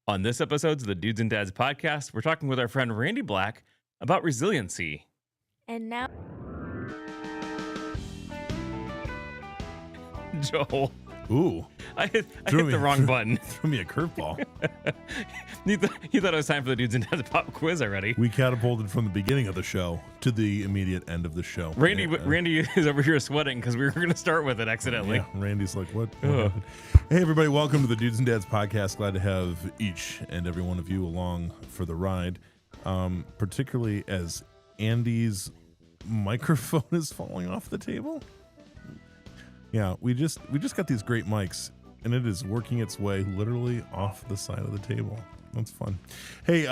On this episode of the Dudes and Dads podcast, we're talking with our friend Randy Black about resiliency. And now, Joel, Ooh, I hit Threw the me- wrong button. threw me a curveball. You thought it was time for the Dudes and Dads pop quiz already. We catapulted from the beginning of the show to the immediate end of the show. Randy is over here sweating because we were going to start with it accidentally. Yeah, Randy's like, what? Ugh. happened? Hey, everybody, welcome to the Dudes and Dads podcast. Glad to have each and every one of you along for the ride, particularly as Andy's microphone is falling off the table. Yeah, we just got these great mics, and it is working its way literally off the side of the table. That's fun. Hey,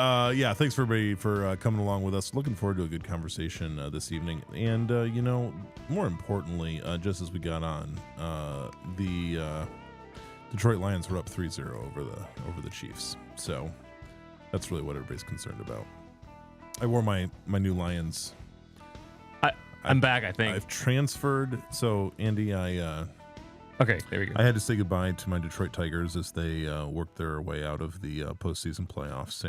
thanks for everybody for coming along with us. Looking forward to a good conversation this evening. And, more importantly, just as we got on, the Detroit Lions were up 3-0 over the Chiefs. So that's really what everybody's concerned about. I wore my new Lions. I'm back, I think. I've transferred. So, Andy, Okay, there we go. I had to say goodbye to my Detroit Tigers as they worked their way out of the postseason playoffs,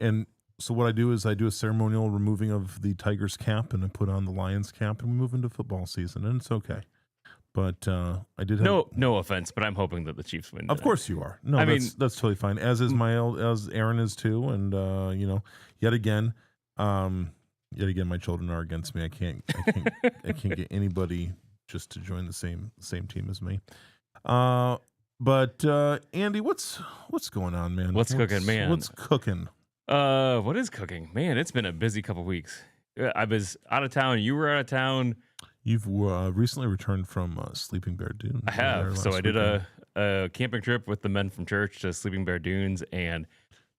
and so what I do is I do a ceremonial removing of the Tigers cap, and I put on the Lions cap, and we move into football season, and it's okay. But I did have no offense, but I'm hoping that the Chiefs win. Of tonight. course you are. No, I that's mean- that's totally fine. As is as Aaron is too, and yet again, my children are against me. I can't get anybody just to join the same team as me. But Andy, what's going on, man? What's cooking, man? What's cooking? What is cooking? Man, it's been a busy couple weeks. I was out of town. You were out of town. You've recently returned from Sleeping Bear Dunes. I have. So I did a camping trip with the men from church to Sleeping Bear Dunes, and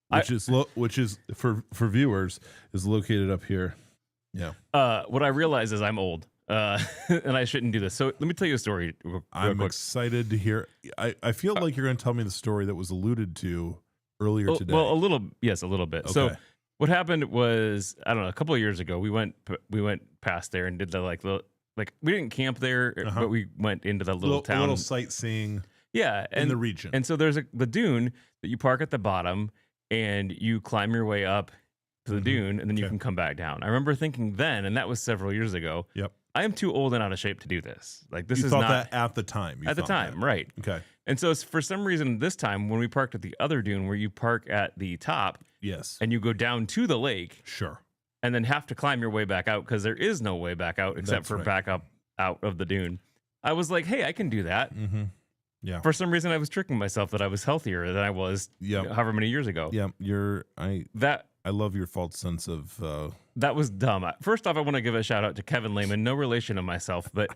which is for viewers is located up here. Yeah. What I realize is I'm old, and I shouldn't do this. So let me tell you a story real I'm quick. excited to hear. I feel like you're going to tell me the story that was alluded to earlier today. Well, a little bit. Okay. So what happened was, I don't know, a couple of years ago, we went past there and did the we didn't camp there, but we went into the little town, a little sightseeing. yeah, in the region. And so there's the dune that you park at the bottom, and you climb your way up to the dune, and then you Okay. can come back down. I remember thinking then, and that was several years ago. Yep. I am too old and out of shape to do this. Like this You is thought not that at the time. You at the thought time, that. right? Okay. And so for some reason, this time when we parked at the other dune, where you park at the top Yes. and you go down to the lake, Sure. and then have to climb your way back out because there is no way back out except That's for right. back up out of the dune. I was like, hey, I can do that. Mm-hmm. Yeah. For some reason, I was tricking myself that I was healthier than I was Yep. however many years ago. Yeah. I love your false sense of. That was dumb. First off, I want to give a shout out to Kevin Lehman, no relation to myself, but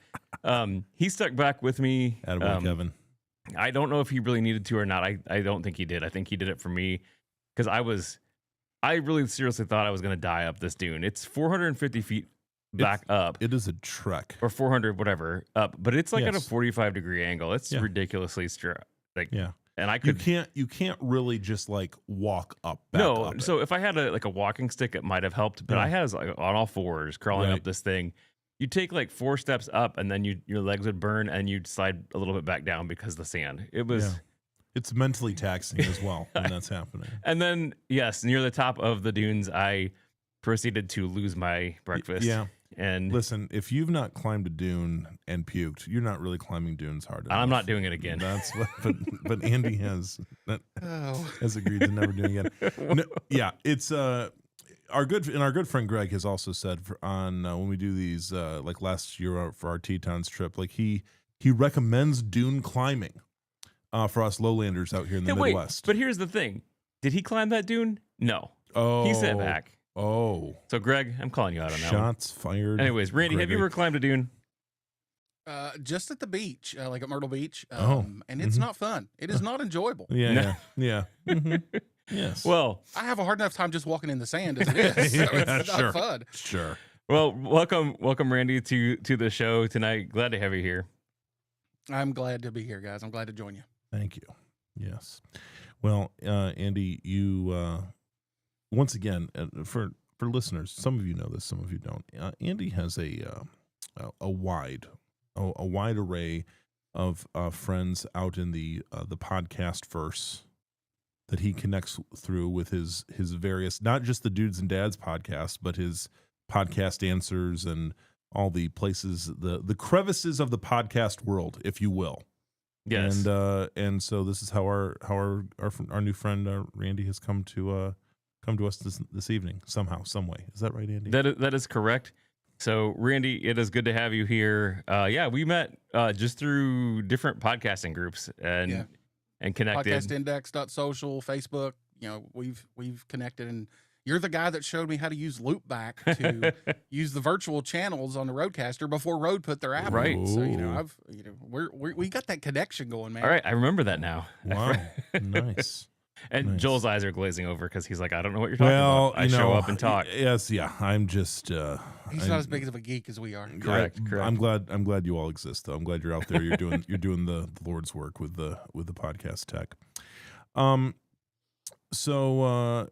he stuck back with me. Attaboy, Kevin. I don't know if he really needed to or not. I don't think he did. I think he did it for me because I really seriously thought I was going to die up this dune. It's 450 feet back up. It is a trek. Or 400, whatever, up, but it's like at a Yes. 45-degree angle. It's Yeah. ridiculously straight. Yeah. And I You could can't really just like walk up. Back no. up it. So if I had a walking stick, it might have helped. But Yeah. I was on all fours crawling Right. up this thing. You take like 4 steps up, and then your legs would burn, and you'd slide a little bit back down because of the sand. It was. Yeah. It's mentally taxing as well when that's happening. And then yes, near the top of the dunes, I proceeded to lose my breakfast. Yeah. And Listen, if you've not climbed a dune and puked, you're not really climbing dunes hard enough. I'm not doing it again. That's what, but Andy has Oh. has agreed to never do it again. No, yeah, it's our good friend Greg has also said when we do these like last year for our Tetons trip, like he recommends dune climbing for us lowlanders out here in the Hey, wait, Midwest. but here's the thing: did he climb that dune? No, oh, he sat back. Oh, So Greg, I'm calling you out on that one. shots fired. Anyways, Randy, have you Gregory. ever climbed a dune? Just at the beach, like at Myrtle Beach. Oh. And it's Mhm. not fun. It is not enjoyable. Yeah, No. yeah. Mhm. Yes. Well, I have a hard enough time just walking in the sand as it is. So Yeah, it's sure. not fun. Sure. welcome, Randy, to the show tonight. Glad to have you here. I'm glad to be here, guys. I'm glad to join you. Thank you. Yes. Well, Andy, you once again for listeners, some of you know this, some of you don't. Andy has a wide array of friends out in the podcast verse, that he connects through with his various, not just the Dudes and Dads podcast, but his podcast answers and all the places, the crevices of the podcast world, if you will. Yes. And so this is how our new friend Randy has come to us this evening somehow, some way. Is that right, Andy? That is correct. So, Randy, it is good to have you here. Yeah, we met just through different podcasting groups and connected. Podcastindex.social, Facebook. You know, we've connected, and you're the guy that showed me how to use Loopback to use the virtual channels on the Roadcaster before Rode put their app Right. in. So we got that connection going, man. All right, I remember that now. Wow, nice. And Nice. Joel's eyes are glazing over because he's like, I don't know what you're talking Well, about. I show up and talk. Yes, yeah. I'm just. He's not as big of a geek as we are. Correct. I'm glad you all exist, though. I'm glad you're out there. You're doing the Lord's work with the podcast tech. So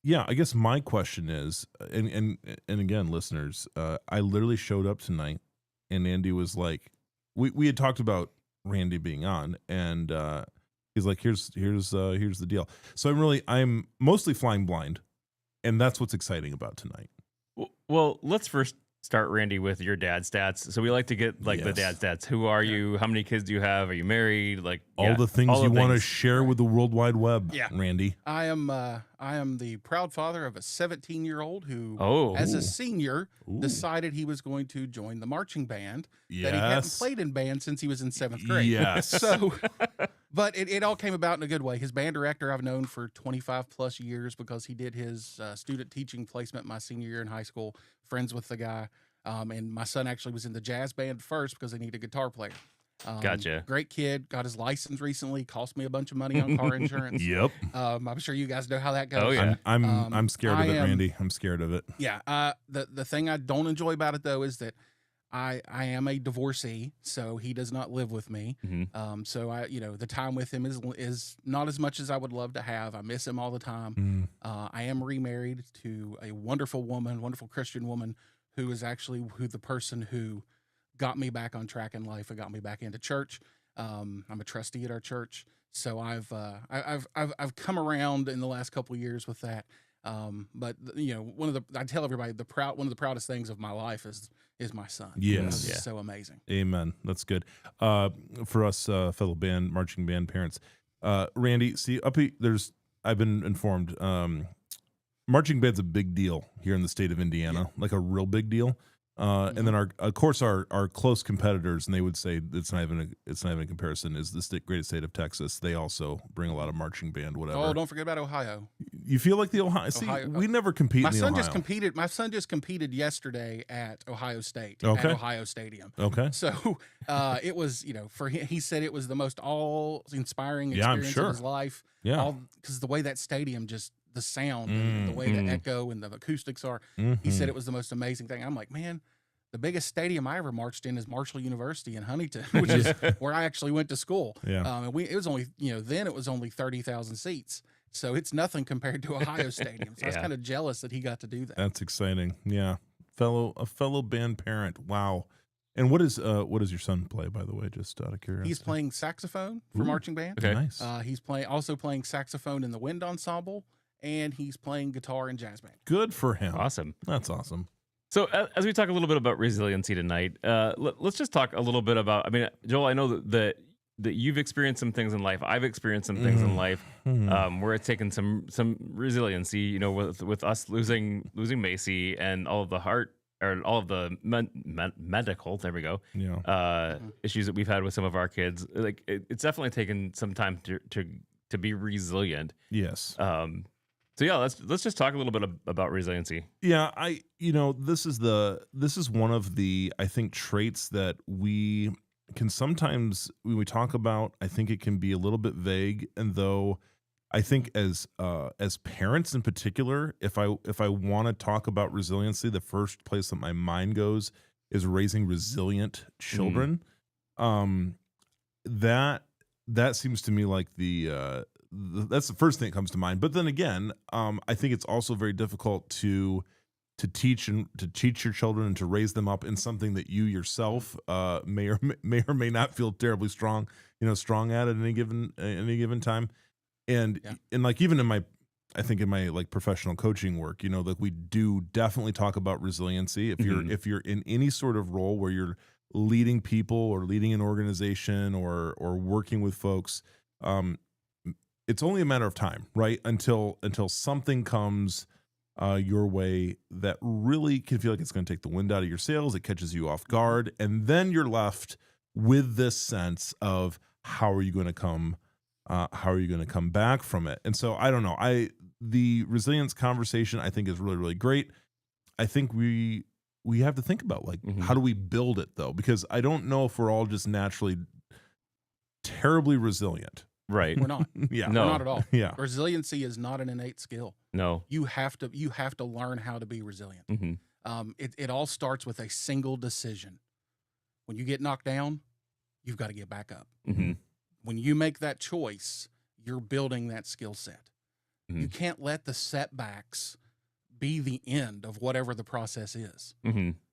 yeah, I guess my question is, and again, listeners, I literally showed up tonight, and Andy was like, we had talked about Randy being on, and he's like, here's the deal. So I'm mostly flying blind, and that's what's exciting about tonight. Well, let's first start, Randy, with your dad stats. So we like to get the Yes. dad stats. Who are you? How many kids do you have? Are you married? All the things you want to share with the World Wide Web, Yeah. Randy. I am the proud father of a 17-year-old who, Oh. as a senior, Ooh. decided he was going to join the marching band Yes. that he hadn't played in band since he was in 7th grade. Yes. So, but it all came about in a good way. His band director I've known for 25 plus years because he did his student teaching placement my senior year in high school. Friends with the guy. And my son actually was in the jazz band first because they needed a guitar player. Gotcha. Great kid. Got his license recently. Cost me a bunch of money on car insurance. Yep. I'm sure you guys know how that goes. Oh, yeah. I'm scared of I it, am- Randy. I'm scared of it. Yeah. The thing I don't enjoy about it though is that I am a divorcee, so he does not live with me. Mhm. So the time with him is not as much as I would love to have. I miss him all the time. I am remarried to a wonderful woman, wonderful Christian woman, who is actually the person who got me back on track in life and got me back into church. I'm a trustee at our church, so I've come around in the last couple of years with that. But I tell everybody one of the proudest things of my life is my son. Yes. He's so amazing. Amen. That's good. For us fellow marching band parents, Randy, see I've been informed. Marching band's a big deal here in the state of Indiana, like a real big deal. And then our close competitors, and they would say it's not even a comparison, is the greatest state of Texas. They also bring a lot of marching band, whatever. Oh, don't forget about Ohio. You feel like the Ohio? See, we never compete. My in the son Ohio. just competed. My son just competed yesterday at Ohio State Okay. at Ohio Stadium. Okay. So it was, for him, he said it was the most all-inspiring Yeah, I'm experience sure. of his life. Yeah. Because the way that stadium just the sound and the way the echo and the acoustics are. He said it was the most amazing thing. I'm like, man, the biggest stadium I ever marched in is Marshall University in Huntington, which is where I actually went to school. Yeah. And it was only, then it was only 30,000 seats. So it's nothing compared to Ohio Stadium. So I was Yeah. kind of jealous that he got to do that. That's exciting. Yeah. A fellow band parent. Wow. And what does your son play, by the way, just out of curiosity? He's playing saxophone for Ooh. marching band. Okay. Nice. He's also playing saxophone in the wind ensemble, and he's playing guitar in jazz band. Good for him. Awesome. That's awesome. So as we talk a little bit about resiliency tonight, let's just talk a little bit about, Joel, I know that you've experienced some things in life. I've experienced some things in life where it's taken some resiliency, with us losing Macy and all of the heart or all of the medical, there we go, Yeah. issues that we've had with some of our kids. Like it's definitely taken some time to be resilient. Yes. So yeah, let's just talk a little bit about resiliency. Yeah, this is one of the, I think, traits that we can sometimes, when we talk about, I think it can be a little bit vague. And though I think as parents in particular, if I want to talk about resiliency, the first place that my mind goes is raising resilient children. That seems to me like that's the first thing that comes to mind. But then again, I think it's also very difficult to teach your children and to raise them up in something that you yourself may or may not feel terribly strong at any given time. And Yeah. and like even in my, I think in my like professional coaching work, you know, like we do definitely talk about resiliency. If you're in any sort of role where you're leading people or leading an organization or working with folks, it's only a matter of time, right? Until something comes your way that really can feel like it's going to take the wind out of your sails. It catches you off guard, and then you're left with this sense of how are you going to come back from it? And so I don't know. The resilience conversation I think is really, really great. I think we have to think about like how do we build it though? Because I don't know if we're all just naturally terribly resilient. Right. We're not. Yeah. No. We're not at all. Yeah. Resiliency is not an innate skill. No. You have to learn how to be resilient. It all starts with a single decision. When you get knocked down, you've got to get back up. When you make that choice, you're building that skill set. You can't let the setbacks be the end of whatever the process is.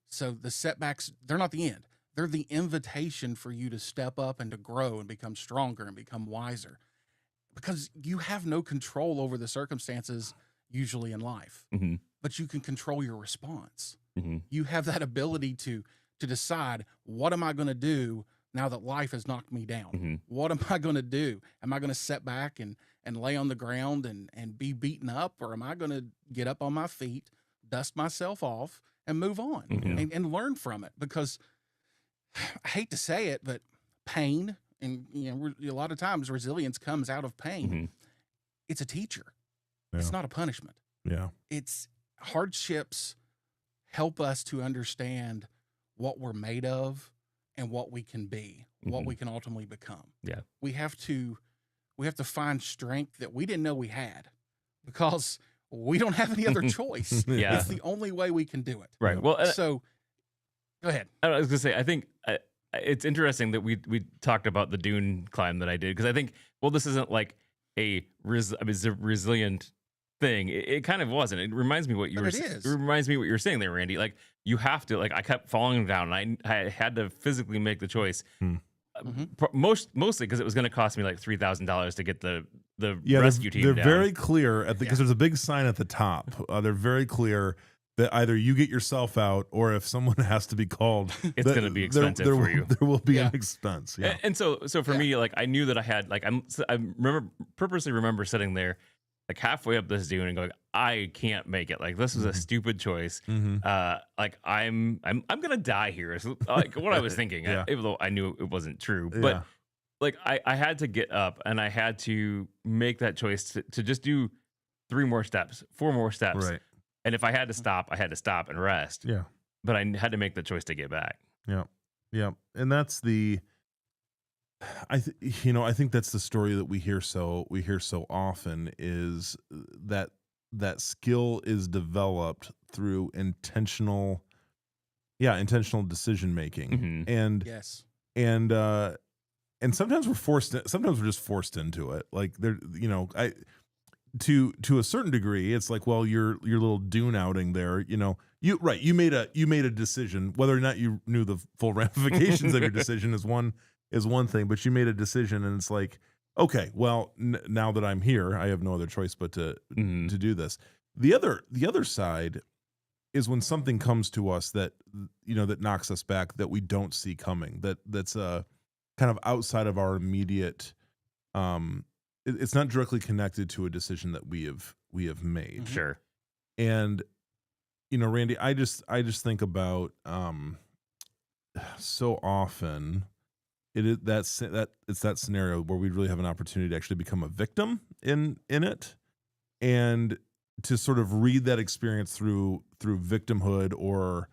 So the setbacks, they're not the end. They're the invitation for you to step up and to grow and become stronger and become wiser, because you have no control over the circumstances usually in life, but you can control your response. You have that ability to decide, what am I going to do now that life has knocked me down? What am I going to do? Am I going to sit back and lay on the ground and be beaten up, or am I going to get up on my feet, dust myself off, and move on and learn from it? Because I hate to say it, but pain, and a lot of times resilience comes out of pain. It's a teacher. Yeah. It's not a punishment. Yeah. It's hardships help us to understand what we're made of and what we can be, what we can ultimately become. Yeah. We have to find strength that we didn't know we had, because we don't have any other choice. Yeah. It's the only way we can do it. Right. Yeah. Well, So go ahead. I was gonna say, I think it's interesting that we talked about the dune climb that I did, because I think, well, this isn't like it's a resilient thing. It kind of wasn't. It reminds me what you But were. it is. It reminds me what you were saying there, Randy. Like you have to. Like I kept falling down, and I had to physically make the choice. Mostly because it was going to cost me like $3,000 to get the rescue team. They're down. very clear because there's a big sign at the top. They're very clear that either you get yourself out, or if someone has to be called, It's going to be expensive there for you. There will be Yeah. an expense. Yeah. And so for me, like I knew that I had like I purposely remember sitting there like halfway up this dune and going, I can't make it. Like this is a stupid choice. Like I'm gonna die here. Is like what I was thinking, Yeah. even though I knew it wasn't true. But Yeah. like I had to get up and I had to make that choice to just do 3 more steps, 4 more steps. Right. And if I had to stop, I had to stop and rest. Yeah. But I had to make the choice to get back. Yeah. Yeah. And that's I think that's the story that we hear so often, is that skill is developed through intentional decision making. And Yes. and sometimes we're just forced into it. Like to a certain degree, it's like, well, your little dune outing there, you made a decision. Whether or not you knew the full ramifications of your decision is one thing, but you made a decision, and it's like, okay, well, now that I'm here, I have no other choice but to do this. The other side is when something comes to us that that knocks us back, that we don't see coming, that's kind of outside of our immediate. It's not directly connected to a decision that we have made. Sure. And Randy, I just think about so often it's that scenario where we really have an opportunity to actually become a victim in it, and to sort of read that experience through victimhood, or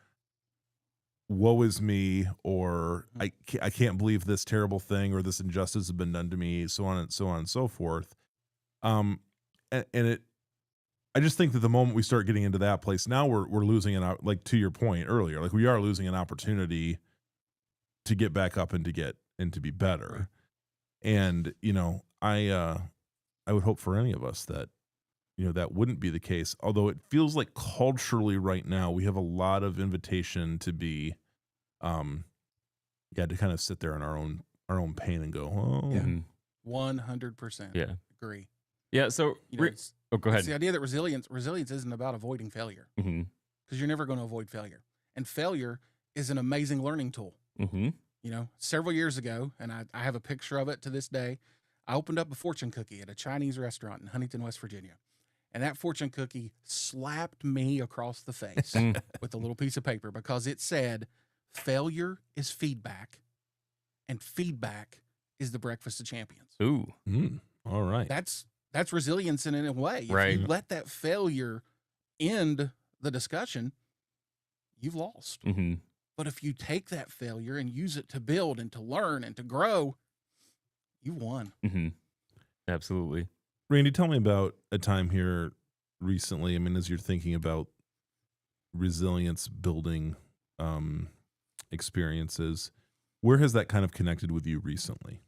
woe is me, or I can't believe this terrible thing, or this injustice has been done to me, so on and so forth. And I just think that the moment we start getting into that place, now we're losing like to your point earlier, like we are losing an opportunity to get back up and to be better. And I would hope for any of us that that wouldn't be the case. Although it feels like culturally right now we have a lot of invitation to be, to kind of sit there in our own pain and go, oh, Yeah. 100%. Yeah. Agree. Yeah. So, You know, go it's ahead. the idea that resilience isn't about avoiding failure, Mm-hmm. because you're never going to avoid failure. And failure is an amazing learning tool. Mm-hmm. You know, several years ago, and I have a picture of it to this day, I opened up a fortune cookie at a Chinese restaurant in Huntington, West Virginia. And that fortune cookie slapped me across the face with a little piece of paper, because it said, failure is feedback, and feedback is the breakfast of champions. Ooh. All right. That's resilience in a way. If Right. you let that failure end the discussion, you've lost. Mm-hmm. But if you take that failure and use it to build and to learn and to grow, you won. Mm-hmm. Absolutely. Randy, tell me about a time here recently. I mean, as you're thinking about resilience building experiences, where has that kind of connected with you recently?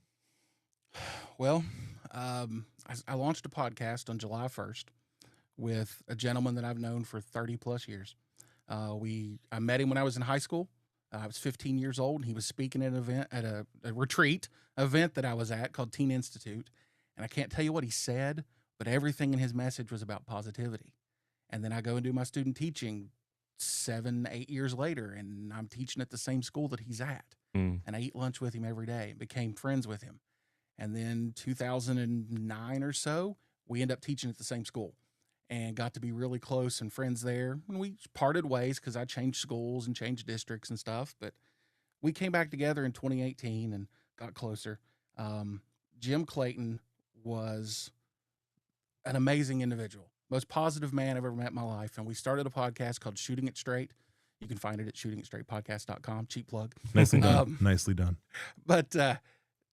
Well, I launched a podcast on July 1st with a gentleman that I've known for 30 plus years. I met him when I was in high school. I was 15 years old, and he was speaking at an event, at a retreat event that I was at called Teen Institute. And I can't tell you what he said, but everything in his message was about positivity. And then I go and do my student teaching 7-8 years later, and I'm teaching at the same school that he's at. Mm. And I eat lunch with him every day and became friends with him. And then 2009 or so, we end up teaching at the same school and got to be really close and friends there. And we parted ways because I changed schools and changed districts and stuff. But we came back together in 2018 and got closer. Jim Clayton was an amazing individual, most positive man I've ever met in my life. And we started a podcast called Shooting It Straight. You can find it at shootingitstraightpodcast.com. Cheap plug. Nicely done. Nicely done. But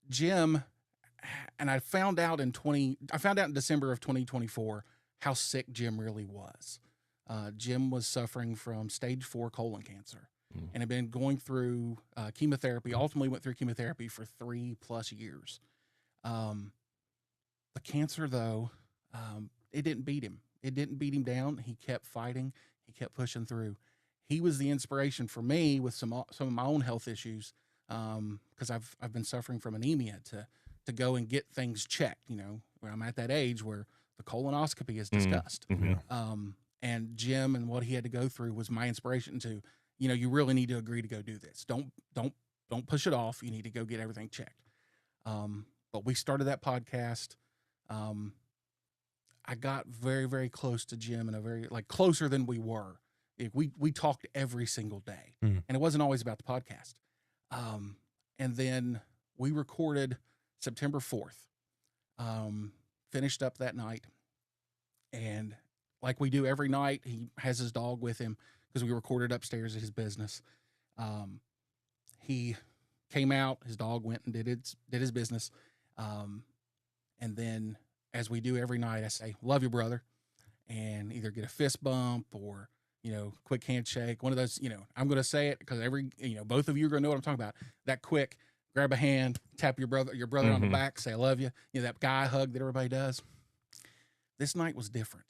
Jim, and I found out in December of 2024 how sick Jim really was. Jim was suffering from stage 4 colon cancer and had been going through chemotherapy, ultimately went through chemotherapy for 3+ years. The cancer, though, it didn't beat him. It didn't beat him down. He kept fighting. He kept pushing through. He was the inspiration for me with some of my own health issues, because I've been suffering from anemia, to go and get things checked. You know, where I'm at that age where the colonoscopy is discussed. Mm-hmm. And Jim and what he had to go through was my inspiration to, you know, you really need to agree to go do this. Don't push it off. You need to go get everything checked. But we started that podcast. I got very, very close to Jim, and closer than we were. We talked every single day, and it wasn't always about the podcast. And then we recorded September 4th, finished up that night. And like we do every night, he has his dog with him because we recorded upstairs at his business. He came out, his dog went and did his business. And then, as we do every night, I say, "Love you, brother," and either get a fist bump or, you know, quick handshake. One of those, you know, I'm going to say it because both of you are going to know what I'm talking about. That quick, grab a hand, tap your brother on the back, say, "I love you." You know, that guy hug that everybody does. This night was different.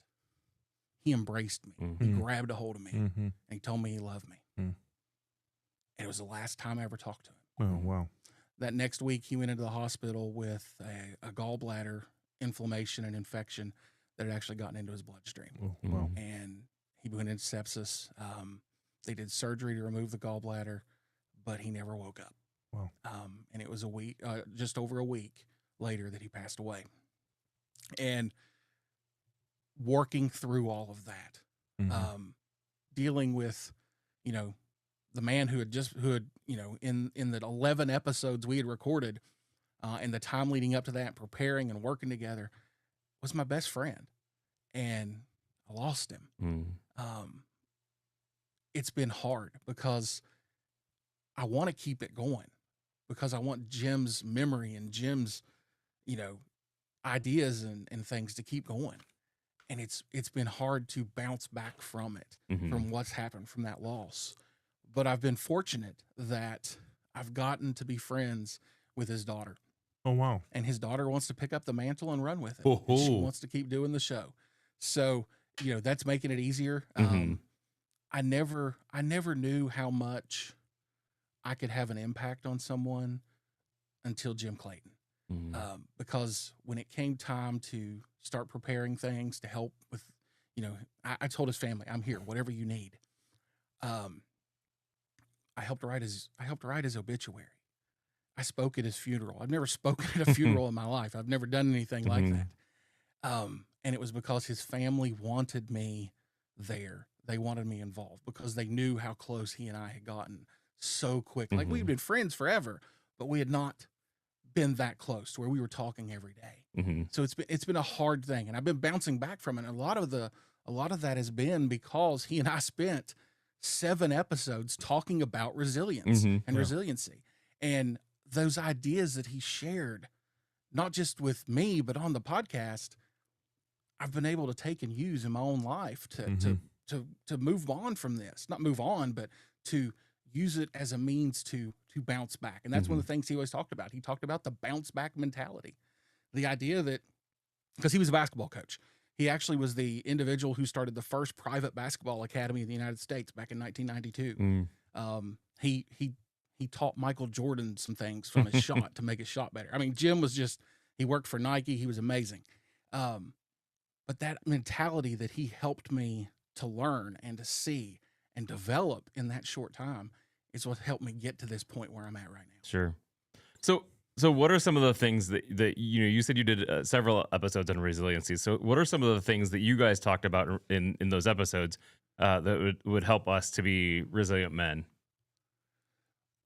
He embraced me. He grabbed a hold of me, and he told me he loved me. And it was the last time I ever talked to him. Oh, wow. That next week, he went into the hospital with a gallbladder inflammation and infection that had actually gotten into his bloodstream. Oh, wow. And he went into sepsis. They did surgery to remove the gallbladder, but he never woke up. Wow. And it was just over a week later that he passed away. And working through all of that, dealing with, you know, the man who had, you know, in the 11 episodes we had recorded, and the time leading up to that, preparing and working together, was my best friend. And I lost him. It's been hard because I want to keep it going, because I want Jim's memory and Jim's, you know, ideas and things to keep going. And it's been hard to bounce back from it, from what's happened from that loss. But I've been fortunate that I've gotten to be friends with his daughter. Oh, wow. And his daughter wants to pick up the mantle and run with it. Oh, And she wants to keep doing the show. So, you know, that's making it easier. I never knew how much I could have an impact on someone until Jim Clayton. Because when it came time to start preparing things to help with, I told his family, I'm here, whatever you need. I helped write his obituary. I spoke at his funeral. I've never spoken at a funeral in my life. I've never done anything like that. And it was because his family wanted me there. They wanted me involved because they knew how close he and I had gotten so quick. Like we'd been friends forever, but we had not been that close to where we were talking every day. So it's been a hard thing, and I've been bouncing back from it. And a lot of that has been because he and I spent 7 episodes talking about resilience and resiliency, and those ideas that he shared, not just with me, but on the podcast, I've been able to take and use in my own life to move on from this, not move on, but to use it as a means to bounce back. And that's one of the things he always talked about. He talked about the bounce back mentality, the idea that, because he was a basketball coach, he actually was the individual who started the first private basketball academy in the United States back in 1992. He taught Michael Jordan some things from his shot to make his shot better. I mean, Jim was he worked for Nike. He was amazing. But that mentality that he helped me to learn and to see and develop in that short time is what helped me get to this point where I'm at right now. Sure. So what are some of the things that you said you did several episodes on resiliency. So what are some of the things that you guys talked about in those episodes that would help us to be resilient men?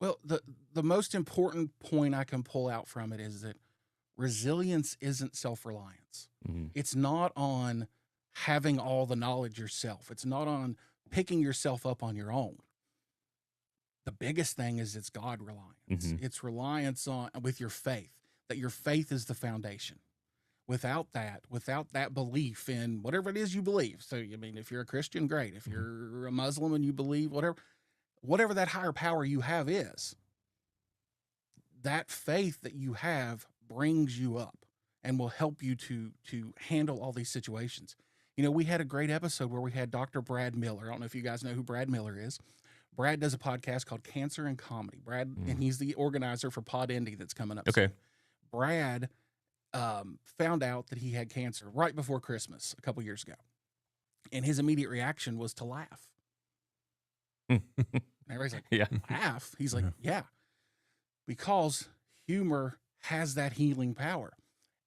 Well, the most important point I can pull out from it is that resilience isn't self-reliance. It's not on having all the knowledge yourself. It's not on picking yourself up on your own. The biggest thing is it's God reliance. It's reliance with your faith, that your faith is the foundation. Without that belief in whatever it is you believe. So, I mean, if you're a Christian, great. If you're a Muslim and you believe whatever that higher power you have is, that faith that you have brings you up and will help you to handle all these situations. We had a great episode where we had Dr. Brad Miller. I don't know if you guys know who Brad Miller is. Brad does a podcast called Cancer and Comedy. And he's the organizer for Pod Indy that's coming up soon. Brad found out that he had cancer right before Christmas a couple years ago. And his immediate reaction was to laugh. And everybody's like, laugh? He's like, yeah. Because humor has that healing power.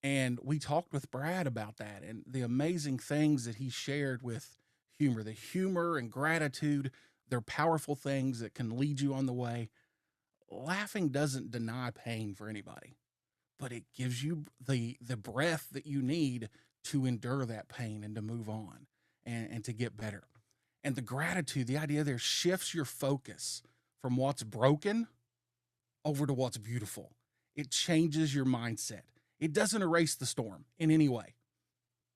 And we talked with Brad about that and the amazing things that he shared with humor. The humor and gratitude, they're powerful things that can lead you on the way. Laughing doesn't deny pain for anybody, but it gives you the breath that you need to endure that pain and to move on and to get better. And the gratitude, the idea there shifts your focus from what's broken over to what's beautiful. It changes your mindset. It doesn't erase the storm in any way.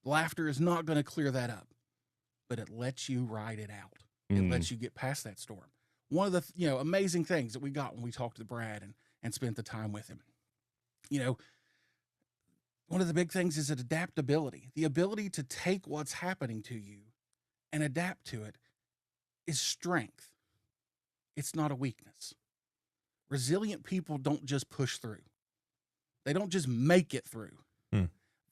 Laughter is not going to clear that up, but it lets you ride it out. It lets you get past that storm. One of the amazing things that we got when we talked to Brad and spent the time with him, one of the big things is adaptability. The ability to take what's happening to you and adapt to it is strength. It's not a weakness. Resilient people don't just push through. They don't just make it through.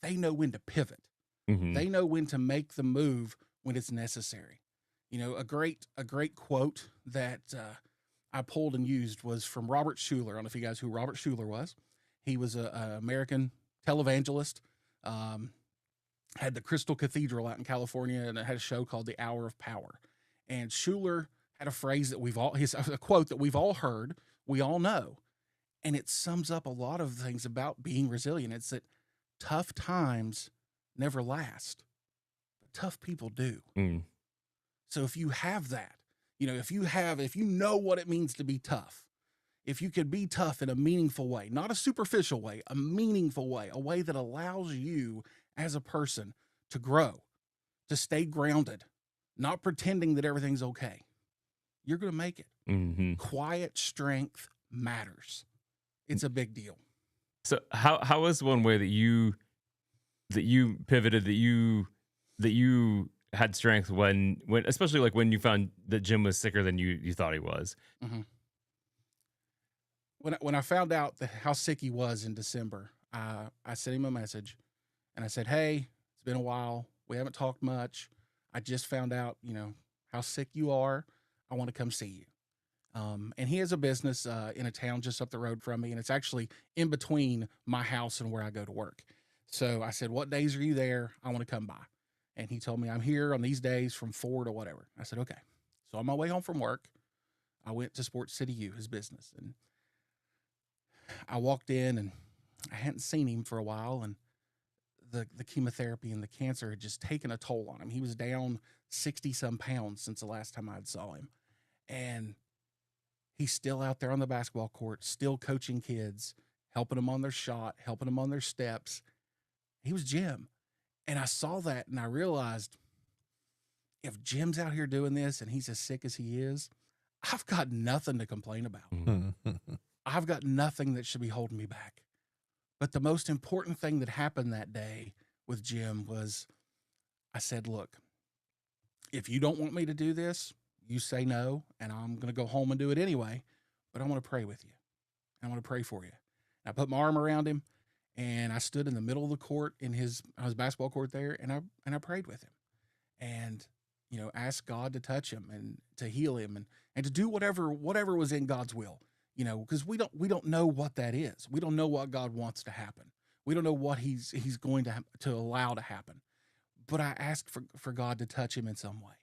They know when to pivot. They know when to make the move when it's necessary. A great quote that I pulled and used was from Robert Schuller. I don't know if you guys know who Robert Schuller was. He was an American televangelist, had the Crystal Cathedral out in California, and it had a show called The Hour of Power. And Schuller had a phrase that a quote that we've all heard, we all know. And it sums up a lot of things about being resilient. It's that tough times never last, but tough people do. So if you have that, if you know what it means to be tough, if you could be tough in a meaningful way, not a superficial way, a meaningful way, a way that allows you as a person to grow, to stay grounded, not pretending that everything's okay, you're going to make it. Quiet strength matters. It's a big deal. So how was one way that you pivoted, that you had strength when especially like when you found that Jim was sicker than you thought he was? When I found out how sick he was in December, I sent him a message and I said, hey, been a while. We haven't talked much. I just found out, how sick you are. I want to come see you. And he has a business in a town just up the road from me, and it's actually in between my house and where I go to work. So I said, what days are you there? I want to come by. And he told me, I'm here on these days from 4 to whatever. I said, okay. So on my way home from work, I went to Sports City U, his business, and I walked in, and I hadn't seen him for a while, and the chemotherapy and the cancer had just taken a toll on him. He was down 60 some pounds since the last time I'd saw him. And he's still out there on the basketball court, still coaching kids, helping them on their shot, helping them on their steps. He was Jim. And I saw that, and I realized, if Jim's out here doing this and he's as sick as he is, I've got nothing to complain about. I've got nothing that should be holding me back. But the most important thing that happened that day with Jim was, I said, look, if you don't want me to do this, you say no, and I'm going to go home and do it anyway, but I want to pray with you. I want to pray for you. And I put my arm around him, and I stood in the middle of the court on his basketball court there, and I prayed with him, and asked God to touch him and to heal him and to do whatever was in God's will. Because we don't know what that is. We don't know what God wants to happen. We don't know what he's going to allow to happen. But I asked for God to touch him in some way.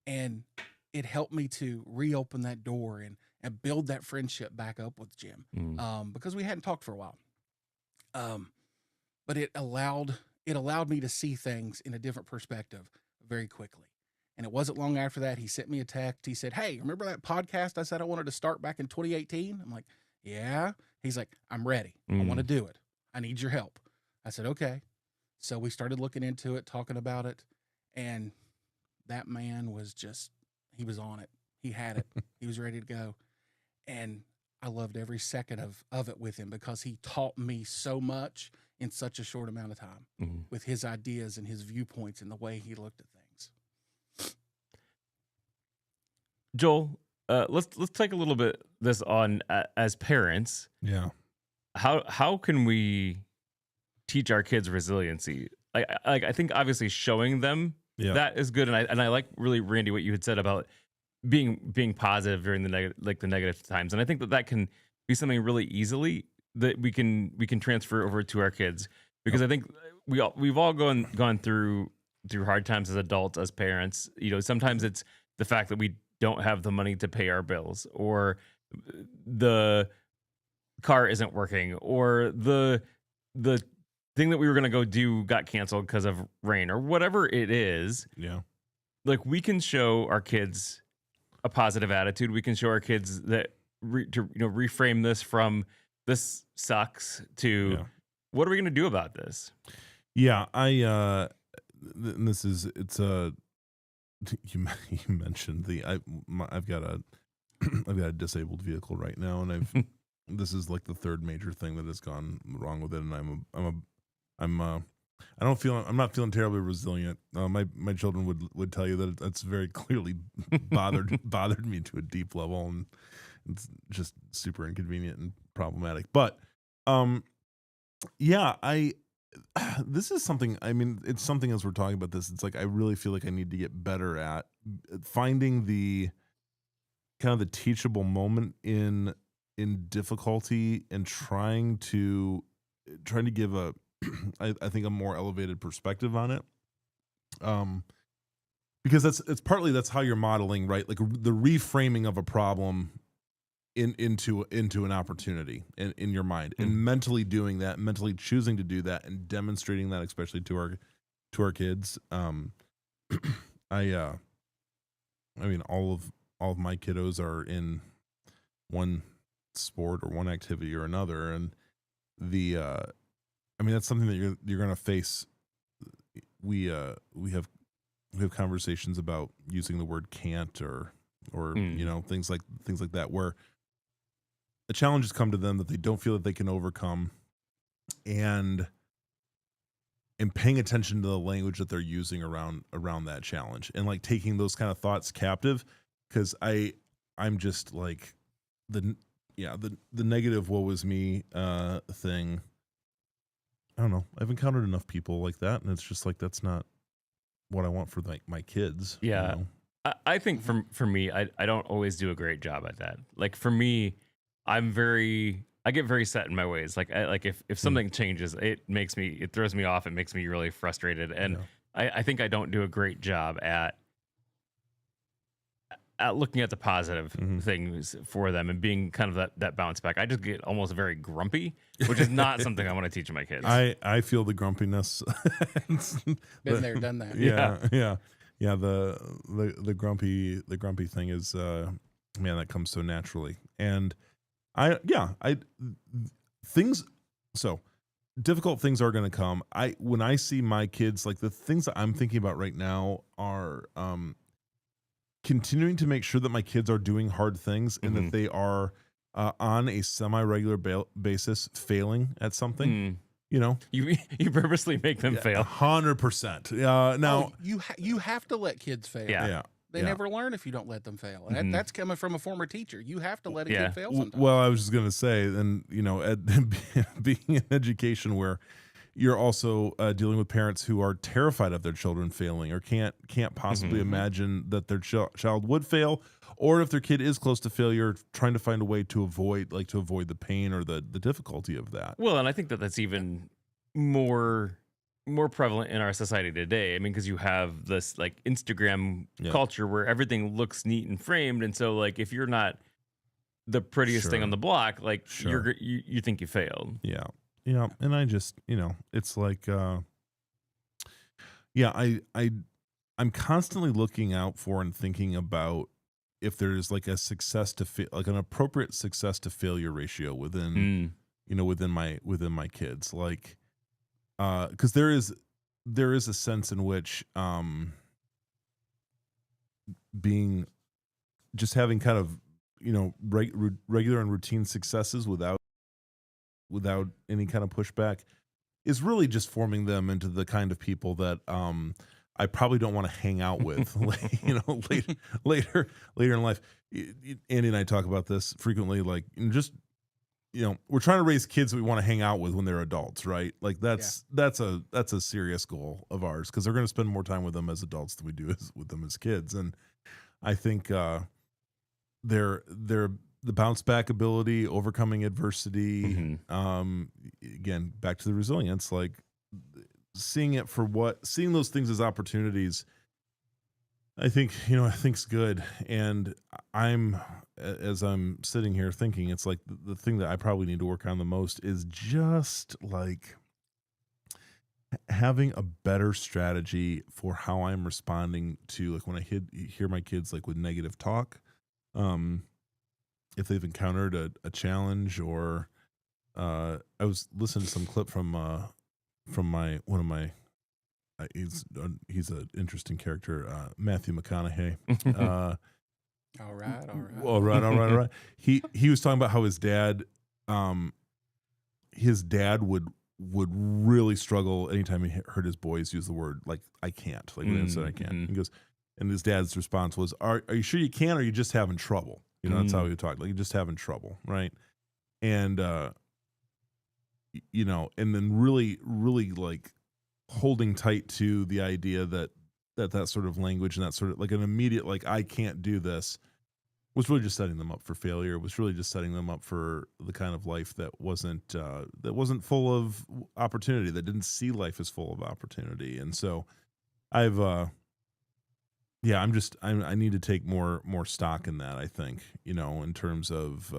And it helped me to reopen that door and build that friendship back up with Jim. Because we hadn't talked for a while. But it allowed me to see things in a different perspective very quickly. And it wasn't long after that, he sent me a text. He said, hey, remember that podcast I said I wanted to start back in 2018? I'm like, yeah. He's like, I'm ready. I want to do it. I need your help. I said, okay. So we started looking into it, talking about it. And that man was he was on it. He had it. He was ready to go. And I loved every second of it with him, because he taught me so much in such a short amount of time with his ideas and his viewpoints and the way he looked at things. Joel, let's take a little bit this on as parents. Yeah. How can we teach our kids resiliency? I think obviously showing them that is good, and I like really, Randy, what you had said about being positive during the negative times, and I think that can be something really easily that we can transfer over to our kids, because I think we've all gone through hard times as adults, as parents. Sometimes it's the fact that we don't have the money to pay our bills, or the car isn't working, or the thing that we were going to go do got canceled because of rain, or whatever it is. Yeah. Like, we can show our kids a positive attitude. We can show our kids that to reframe this from this sucks to what are we going to do about this? Yeah. And this is, it's you mentioned I've got a disabled vehicle right now, and this is like the third major thing that has gone wrong with it, and I'm not feeling terribly resilient. My children would tell you that that's very clearly bothered me to a deep level, and it's just super inconvenient and problematic. But this is something, it's something, as we're talking about this, it's like I really feel like I need to get better at finding the kind of the teachable moment in difficulty, and trying to give I think a more elevated perspective on it. Because that's how you're modeling, right? Like the reframing of a problem into an opportunity in your mind, and mentally doing that, mentally choosing to do that, and demonstrating that, especially to our kids. All of my kiddos are in one sport or one activity or another, and that's something that you're going to face. We have conversations about using the word can't or things like that, where the challenges come to them that they don't feel that they can overcome, and paying attention to the language that they're using around that challenge, and like taking those kind of thoughts captive. Because I'm just like the negative woe is me thing. I don't know. I've encountered enough people like that, and it's just like that's not what I want for like my kids. Yeah. You know? I think for me, I don't always do a great job at that. Like for me, I get very set in my ways. Like if something changes, it throws me off. It makes me really frustrated. And I think I don't do a great job at looking at the positive things for them and being kind of that bounce back. I just get almost very grumpy, which is not something I want to teach my kids. I feel the grumpiness. Been there, done that. Yeah. The grumpy thing is, man, that comes so naturally. And so difficult things are going to come. When I see my kids, like the things that I'm thinking about right now are, continuing to make sure that my kids are doing hard things and that they are on a semi-regular basis failing at something. You know, you purposely make them fail. 100%. Now you have to let kids fail. Yeah. They never learn if you don't let them fail. And that's coming from a former teacher. You have to let a kid fail sometimes. Well, I was just going to say, and you know, being in education where you're also dealing with parents who are terrified of their children failing or can't possibly imagine that their child would fail, or if their kid is close to failure, trying to find a way to avoid the pain or the difficulty of that. Well, and I think that's even more prevalent in our society today. I mean, because you have this like Instagram culture where everything looks neat and framed, and so like if you're not the prettiest thing on the block, like you think you failed. Yeah, and I just, you know, it's like, I'm constantly looking out for and thinking about if there's like a like an appropriate success to failure ratio within, you know, within my kids, like, because there is a sense in which, having kind of, you know, regular and routine successes without any kind of pushback is really just forming them into the kind of people that I probably don't want to hang out with, you know, later in life. Andy and I talk about this frequently, like just, you know, we're trying to raise kids that we want to hang out with when they're adults, right? Like that's a serious goal of ours because they're going to spend more time with them as adults than we do with them as kids. And I think they're the bounce back ability, overcoming adversity. Again, back to the resilience, like seeing those things as opportunities. I think is good. And as I'm sitting here thinking, it's like the thing that I probably need to work on the most is just like having a better strategy for how I'm responding to, like when I hear my kids like with negative talk, if they've encountered a challenge, or I was listening to some clip from one of my he's an interesting character, Matthew McConaughey. All right. He was talking about how his dad would really struggle anytime he heard his boys use the word like I can't, like when he said I can't. He goes, and his dad's response was, "Are you sure you can, or are you just having trouble?" You know, that's how he would talk. Like, you're just having trouble, right? And, you know, and then really, really like holding tight to the idea that sort of language and that sort of like an immediate, like, I can't do this, was really just setting them up for failure, was really just setting them up for the kind of life that wasn't full of opportunity, that didn't see life as full of opportunity. And so I've, I need to take more stock in that, I think, you know, in terms of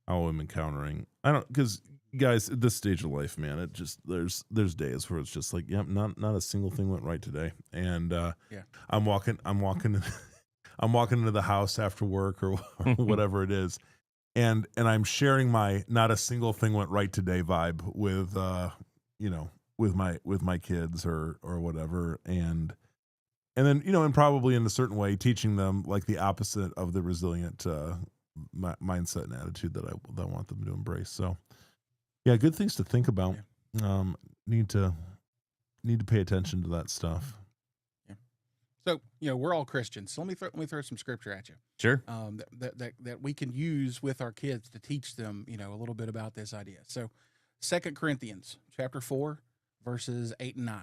how I'm encountering. Because guys, at this stage of life, man, it just there's days where it's just like, not a single thing went right today. And I'm walking into the house after work or whatever it is, and I'm sharing my not a single thing went right today vibe with you know, with my kids or whatever. And then, you know, and probably in a certain way, teaching them like the opposite of the resilient mindset and attitude that I want them to embrace. So, yeah, good things to think about. Need to pay attention to that stuff. Yeah. So, you know, we're all Christians. So let me throw some scripture at you. Sure. That we can use with our kids to teach them, you know, a little bit about this idea. So 2 Corinthians chapter 4, verses 8 and 9.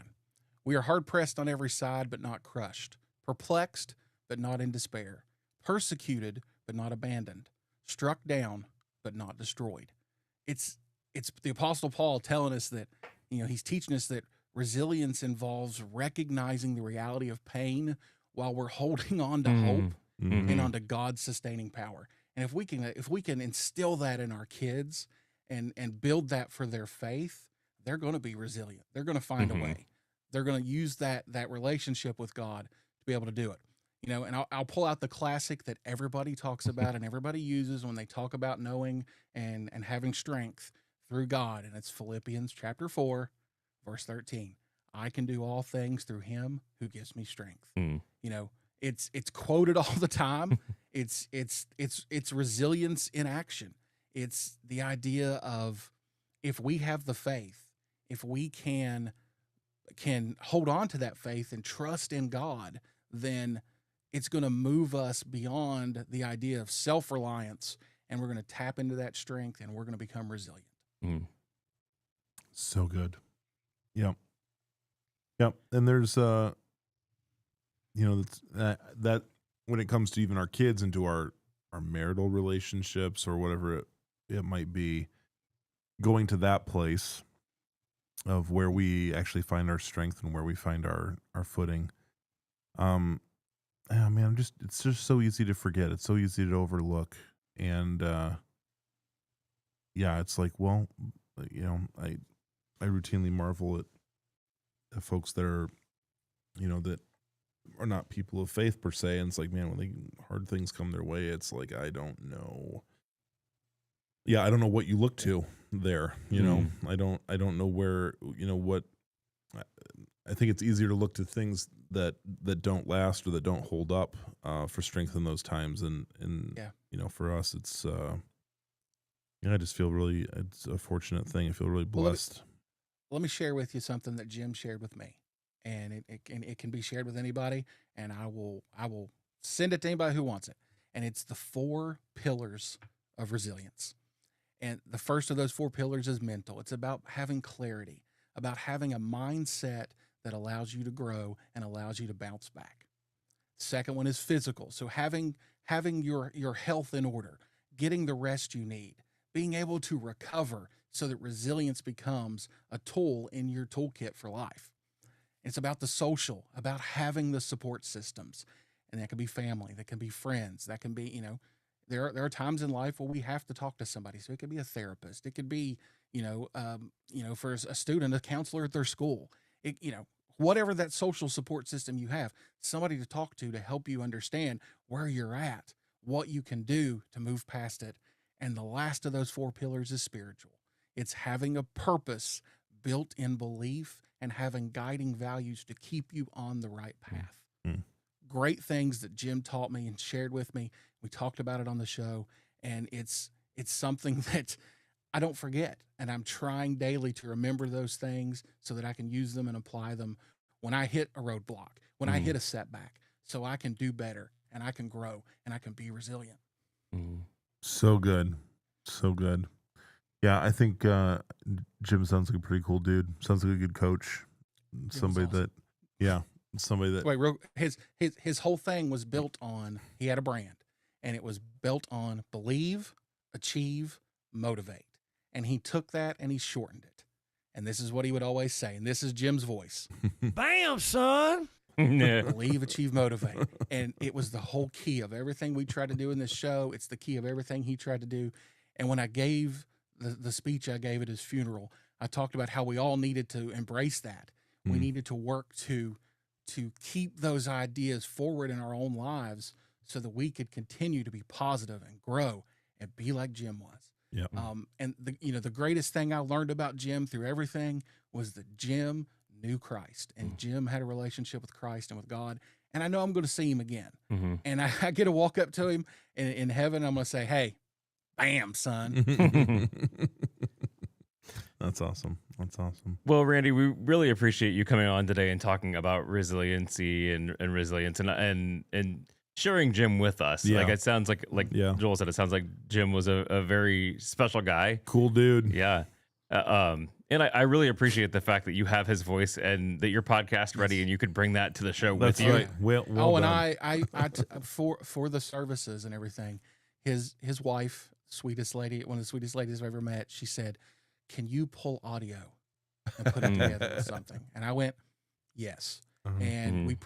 We are hard pressed on every side, but not crushed, perplexed, but not in despair, persecuted, but not abandoned, struck down, but not destroyed. It's the Apostle Paul telling us that, he's teaching us that resilience involves recognizing the reality of pain while we're holding on to hope and onto God's sustaining power. And if we can instill that in our kids and build that for their faith, they're going to be resilient. They're going to find a way. They're going to use that relationship with God to be able to do it. And I'll pull out the classic that everybody talks about and everybody uses when they talk about knowing and having strength through God. And it's Philippians chapter 4, verse 13. I can do all things through him who gives me strength. It's quoted all the time. It's resilience in action. It's the idea of, if we have the faith, if we can hold on to that faith and trust in God, then it's going to move us beyond the idea of self-reliance, and we're going to tap into that strength, and we're going to become resilient. So good. Yep. And there's that when it comes to even our kids and to our marital relationships or whatever it might be, going to that place of where we actually find our strength and where we find our footing. It's just so easy to forget. It's so easy to overlook. And it's like, well, I routinely marvel at the folks that are, that are not people of faith per se. And it's like, man, when hard things come their way, it's like, I don't know. Yeah, I don't know what you look to there. I don't know where, what. I think it's easier to look to things that don't last or that don't hold up for strength in those times. And for us, it's I just feel it's a fortunate thing. I feel really blessed. Let me share with you something that Jim shared with me, and it can be shared with anybody, and I will send it to anybody who wants it. And it's the 4 pillars of resilience. And the first of those 4 pillars is mental. It's about having clarity, about having a mindset that allows you to grow and allows you to bounce back. Second one is physical. So having your health in order, getting the rest you need, being able to recover so that resilience becomes a tool in your toolkit for life. It's about the social, about having the support systems. And that can be family, that can be friends, that can be, there are times in life where we have to talk to somebody. So it could be a therapist. It could be, for a student, a counselor at their school. Whatever that social support system you have, somebody to talk to help you understand where you're at, what you can do to move past it. And the last of those 4 pillars is spiritual. It's having a purpose built in belief and having guiding values to keep you on the right path. Great things that Jim taught me and shared with me. We talked about it on the show, and it's something that I don't forget. And I'm trying daily to remember those things so that I can use them and apply them when I hit a roadblock, when I hit a setback, so I can do better and I can grow and I can be resilient. So good. So good. Yeah, I think Jim sounds like a pretty cool dude. Sounds like a good coach. Somebody that Wait, his whole thing was built on, he had a brand, and it was built on believe, achieve, motivate. And he took that and he shortened it. And this is what he would always say. And this is Jim's voice. Bam, son. Believe, achieve, motivate. And it was the whole key of everything we tried to do in this show. It's the key of everything he tried to do. And when I gave the speech I gave at his funeral, I talked about how we all needed to embrace that. We needed to work to keep those ideas forward in our own lives so that we could continue to be positive and grow and be like Jim was. Yeah. And the greatest thing I learned about Jim through everything was that Jim knew Christ, and Jim had a relationship with Christ and with God. And I know I'm going to see him again. And I get to walk up to him in heaven. I'm going to say, hey, bam, son. That's awesome. That's awesome. Well, Randy, we really appreciate you coming on today and talking about resiliency and resilience and sharing Jim with us. Yeah. Like, it sounds like Joel said, it sounds like Jim was a very special guy. Cool dude. Yeah. And I really appreciate the fact that you have his voice and that your podcast ready and you could bring that to the show That's with you. right. Well And done. for the services and everything, his wife, sweetest lady, one of the sweetest ladies I've ever met, she said, "Can you pull audio and put it together with something?" And I went, "Yes." And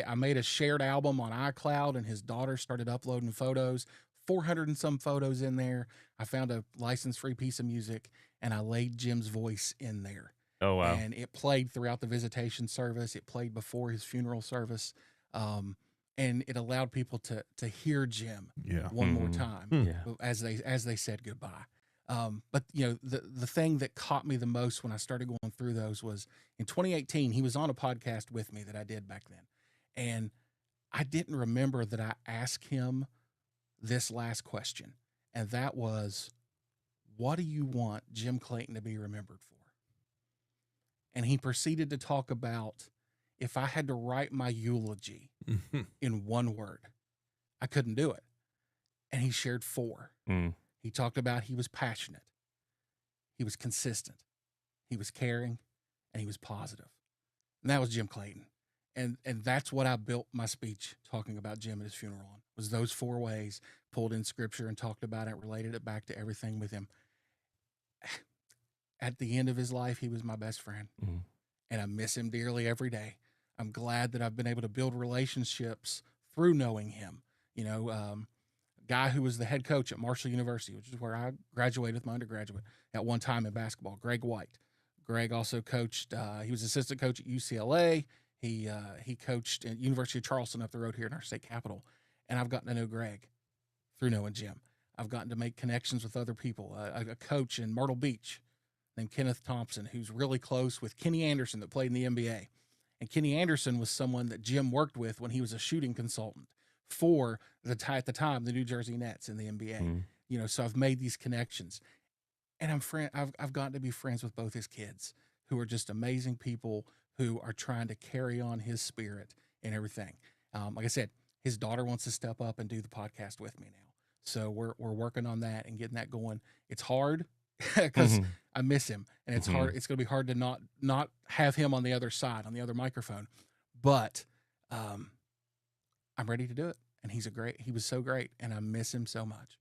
I made a shared album on iCloud, and his daughter started uploading photos, 400 and some photos in there. I found a license-free piece of music, and I laid Jim's voice in there. Oh, wow. And it played throughout the visitation service. It played before his funeral service. And it allowed people to hear Jim one more time as they said goodbye. But the thing that caught me the most when I started going through those was in 2018, he was on a podcast with me that I did back then. And I didn't remember that I asked him this last question. And that was, what do you want Jim Clayton to be remembered for? And he proceeded to talk about, if I had to write my eulogy in one word, I couldn't do it. And he shared 4. He talked about he was passionate, he was consistent, he was caring, and he was positive. And that was Jim Clayton. And that's what I built my speech talking about Jim at his funeral on, was those 4 ways, pulled in scripture and talked about it, related it back to everything with him. At the end of his life, he was my best friend, and I miss him dearly every day. I'm glad that I've been able to build relationships through knowing him. Guy who was the head coach at Marshall University, which is where I graduated with my undergraduate at one time in basketball, Greg White. Greg also coached, he was assistant coach at UCLA. He coached at University of Charleston up the road here in our state capital. And I've gotten to know Greg through knowing Jim. I've gotten to make connections with other people. A coach in Myrtle Beach named Kenneth Thompson, who's really close with Kenny Anderson that played in the NBA. And Kenny Anderson was someone that Jim worked with when he was a shooting consultant for at the time, the New Jersey Nets in the NBA. So I've made these connections, and I've gotten to be friends with both his kids, who are just amazing people who are trying to carry on his spirit and everything. Like I said, his daughter wants to step up and do the podcast with me now. So we're working on that and getting that going. It's hard because I miss him, and it's hard. It's going to be hard to not have him on the other side, on the other microphone, but I'm ready to do it. And he was so great, and I miss him so much.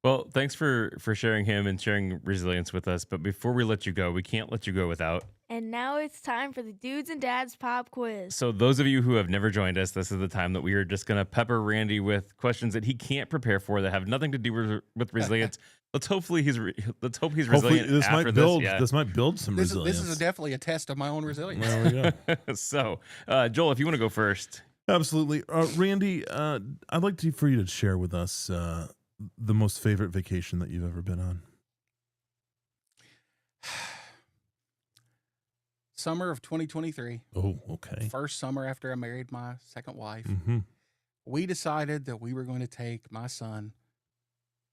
Well, thanks for sharing him and sharing resilience with us. But before we let you go, we can't let you go without. And now it's time for the Dudes and Dads Pop Quiz. So those of you who have never joined us, this is the time that we are just going to pepper Randy with questions that he can't prepare for, that have nothing to do with resilience. Let's hope he's resilient. This after might build. Yeah. This might build some resilience. This is definitely a test of my own resilience. There we go. So, Joel, if you want to go first. Absolutely. Randy, I'd like for you to share with us the most favorite vacation that you've ever been on. Summer of 2023. Oh, okay. First summer after I married my second wife. We decided that we were going to take my son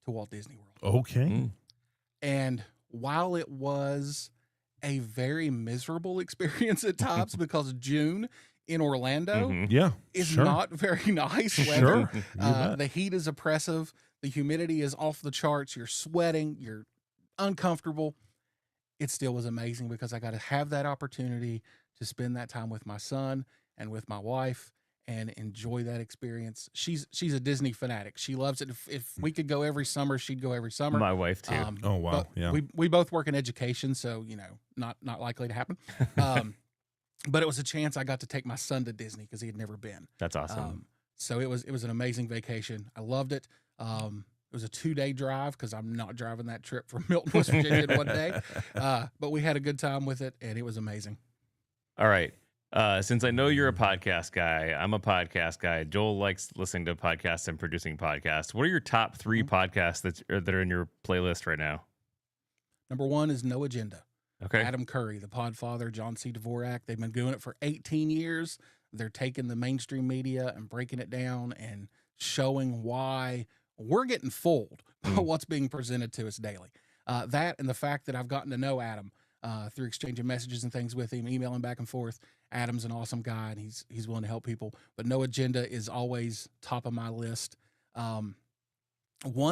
to Walt Disney World. Okay. And while it was a very miserable experience at times, because June in Orlando is not very nice weather. The heat is oppressive. The humidity is off the charts. You're sweating. You're uncomfortable. It still was amazing because I got to have that opportunity to spend that time with my son and with my wife and enjoy that experience. She's a Disney fanatic. She loves it. If we could go every summer, she'd go every summer. My wife too. Oh wow. Yeah. We both work in education, so not likely to happen. But it was a chance I got to take my son to Disney because he had never been. That's awesome. So it was an amazing vacation. I loved it. It was a 2-day drive because I'm not driving that trip from Milton, West Virginia in one day. But we had a good time with it, and it was amazing. All right. Since I know you're a podcast guy, I'm a podcast guy. Joel likes listening to podcasts and producing podcasts. What are your top 3 podcasts that are in your playlist right now? Number 1 is No Agenda. Okay. Adam Curry, the Podfather, John C. Dvorak. They've been doing it for 18 years. They're taking the mainstream media and breaking it down and showing why we're getting fooled by what's being presented to us daily. That and the fact that I've gotten to know Adam through exchanging messages and things with him, emailing back and forth. Adam's an awesome guy, and he's willing to help people. But No Agenda is always top of my list. One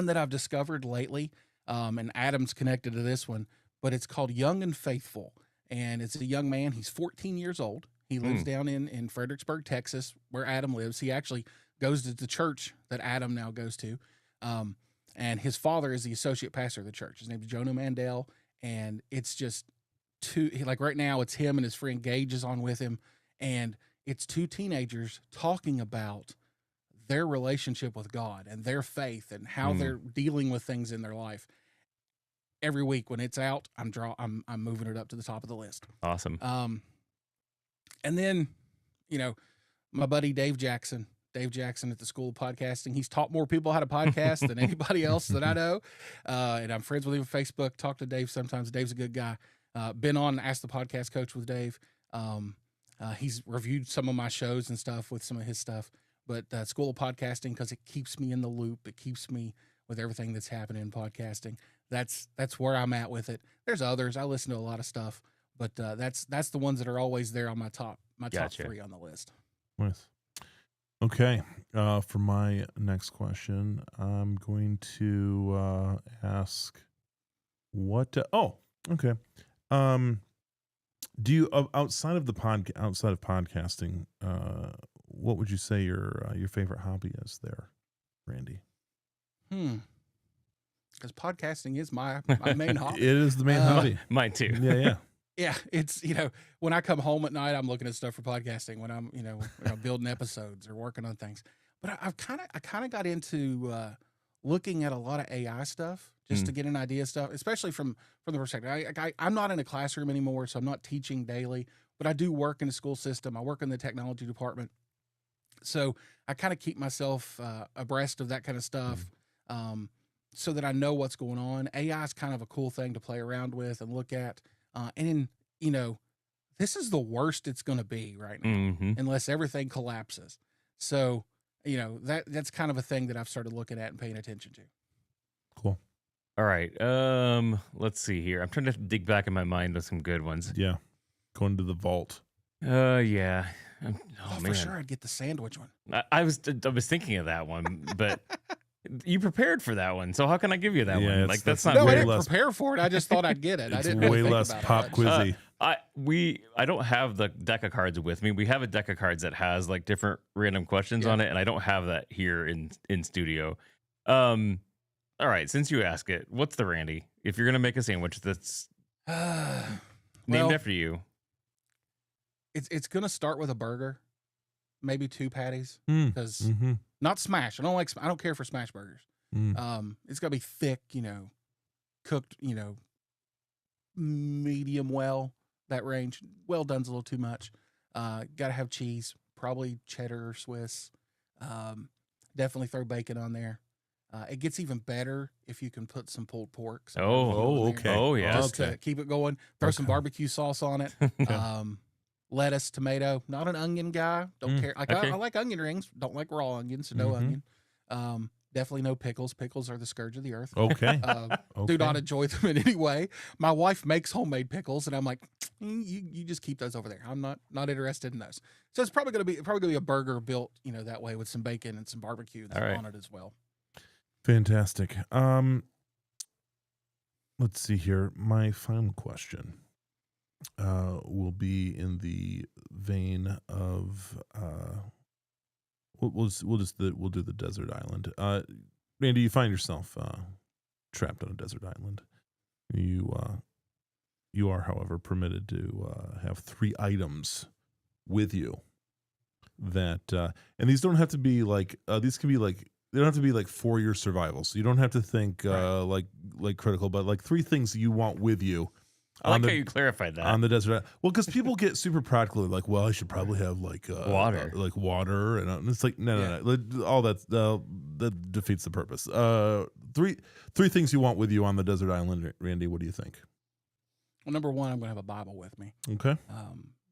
that I've discovered lately, and Adam's connected to this one, but it's called Young and Faithful. And it's a young man. He's 14 years old. He lives down in Fredericksburg, Texas, where Adam lives. He actually goes to the church that Adam now goes to. And his father is the associate pastor of the church. His name is Jonah Mandel. And it's just like right now, it's him and his friend Gage is on with him. And it's two teenagers talking about their relationship with God and their faith and how they're dealing with things in their life. Every week when it's out, I'm moving it up to the top of the list. Awesome. And then, my buddy Dave Jackson at the School of Podcasting. He's taught more people how to podcast than anybody else that I know. And I'm friends with him on Facebook. Talk to Dave sometimes. Dave's a good guy. Been on Ask the Podcast Coach with Dave. He's reviewed some of my shows and stuff with some of his stuff. But School of Podcasting, because it keeps me in the loop. It keeps me with everything that's happening in podcasting. That's where I'm at with it. There's others. I listen to a lot of stuff, but that's the ones that are always there on my top Gotcha. 3 on the list. Nice. Okay. For my next question, I'm going to ask what. Okay. Do you outside of podcasting? What would you say your favorite hobby is there, Randy? Because podcasting is my main hobby. It is the main hobby. Mine too. Yeah. Yeah, it's when I come home at night, I'm looking at stuff for podcasting. When I'm when I'm building episodes or working on things. But I kind of got into looking at a lot of AI stuff just to get an idea of stuff, especially from the perspective. I'm not in a classroom anymore, so I'm not teaching daily. But I do work in the school system. I work in the technology department, so I kind of keep myself abreast of that kind of stuff. So that I know what's going on. AI is kind of a cool thing to play around with and look at. And this is the worst it's going to be right now, unless everything collapses. So, that's kind of a thing that I've started looking at and paying attention to. Cool. All right. Let's see here. I'm trying to dig back in my mind with some good ones. Yeah. Going to the vault. Yeah. For sure, I'd get the sandwich one. I was thinking of that one, but you prepared for that one, so how can I give you that one? Like that's not. No, I very didn't prepare for it. I just thought I'd get it. I It's didn't way really think less about pop it. quizzy. I don't have the deck of cards with me. We have a deck of cards that has like different random questions on it, and I don't have that here in studio. All right, since you ask it, what's the Randy? If you're gonna make a sandwich that's named after you, it's gonna start with a burger, maybe 2 patties, Mm. because not smash. I don't care for smash burgers. It's gotta be thick, cooked, medium well, that range. Well done's a little too much. Gotta have cheese, probably cheddar or Swiss. Definitely throw bacon on there. It gets even better if you can put some pulled pork. some barbecue in there, okay. Oh yeah. Just to keep it going. Throw some barbecue sauce on it. Lettuce, tomato. Not an onion guy. Don't care. okay. I like onion rings. Don't like raw onions, so no onion. Definitely no pickles. Pickles are the scourge of the earth. Okay. Do not enjoy them in any way. My wife makes homemade pickles, and I'm like, you just keep those over there. I'm not interested in those. So it's probably gonna be a burger built, that way with some bacon and some barbecue on it as well. Fantastic. Let's see here. My final question will be in the vein of we'll do the desert island. Randy, you find yourself trapped on a desert island. You are, however, permitted to have 3 items with you that and these don't have to be like these can be like. They don't have to be like for your survival. So you don't have to think like critical, but like 3 things that you want with you. I like how you clarified that. On the desert. Well, because people get super practical. Like, well, I should probably have like water. Like water. And it's like, no. All that defeats the purpose. 3 things you want with you on the desert island, Randy. What do you think? Well, number 1, I'm going to have a Bible with me. Okay.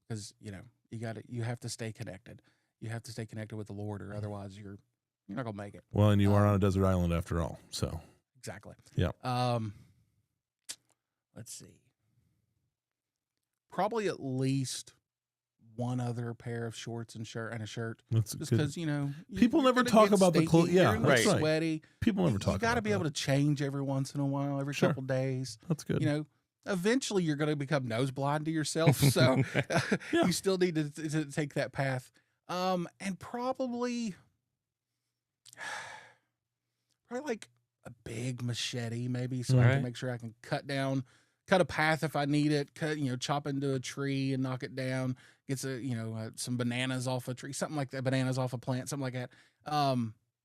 Because, you have to stay connected. You have to stay connected with the Lord, or otherwise you're not gonna make it. Well, and you are on a desert island after all, so exactly. Yeah. Let's see. Probably at least one other pair of shorts and a shirt. That's Just good. because, People you're never gonna talk get about the clothes. stinky, Yeah, you're gonna that's get right. sweaty. People never talk You got to about be able that. to change every once in a while, every Sure. couple days. That's good. Eventually you're going to become nose blind to yourself. So Yeah. you still need to take that path. And probably like a big machete, maybe, so I Right. can make sure I can cut a path if I need it, chop into a tree and knock it down, get some bananas off a tree, something like that, bananas off a plant, something like that.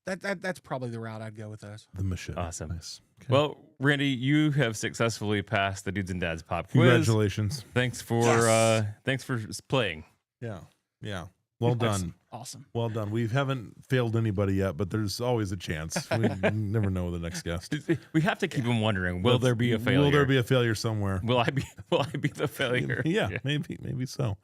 That's probably the route I'd go with those. The machete. Awesome. Nice. Okay. Well, Randy, you have successfully passed the Dudes and Dads pop quiz. Congratulations. Thanks for playing. Yeah. Yeah. Well done. Awesome. Well done. We haven't failed anybody yet, but there's always a chance. We never know the next guest. We have to keep them wondering, will there be a failure? Will there be a failure somewhere? Will I be the failure? Yeah, maybe so.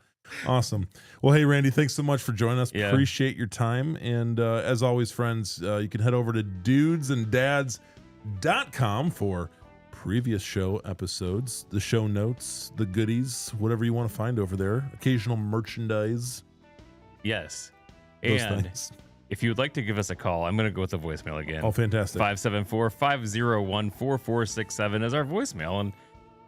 Awesome. Well, hey, Randy, thanks so much for joining us. Yeah. Appreciate your time. And as always, friends, you can head over to dudesanddads.com for previous show episodes, the show notes, the goodies, whatever you want to find over there, occasional merchandise, Yes. those And things. if you would like to give us a call, I'm going to go with the voicemail again. Oh, fantastic. 574-501-4467 is our voicemail. And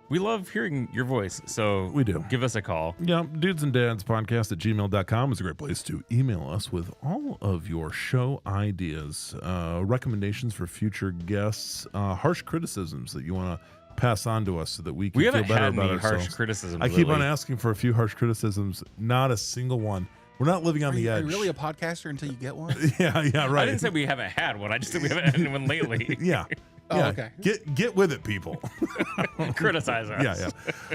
we love hearing your voice. So We do. give us a call. Yeah, Dudes and Dads podcast at gmail.com is a great place to email us with all of your show ideas, recommendations for future guests, harsh criticisms that you want to pass on to us so that we can We feel haven't better had about any harsh ourselves. criticism. I keep on asking for a few harsh criticisms, not a single one. We're not living on Are the you edge. really a podcaster until you get one? yeah, right. I didn't say we haven't had one. I just said we haven't had one lately. yeah. Oh, Yeah. okay. Get with it, people. Criticize us. Yeah.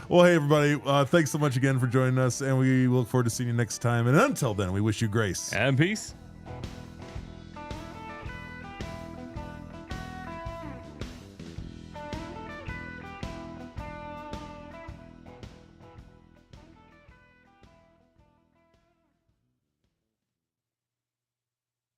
Well, hey, everybody. Thanks so much again for joining us, and we look forward to seeing you next time. And until then, we wish you grace. And peace.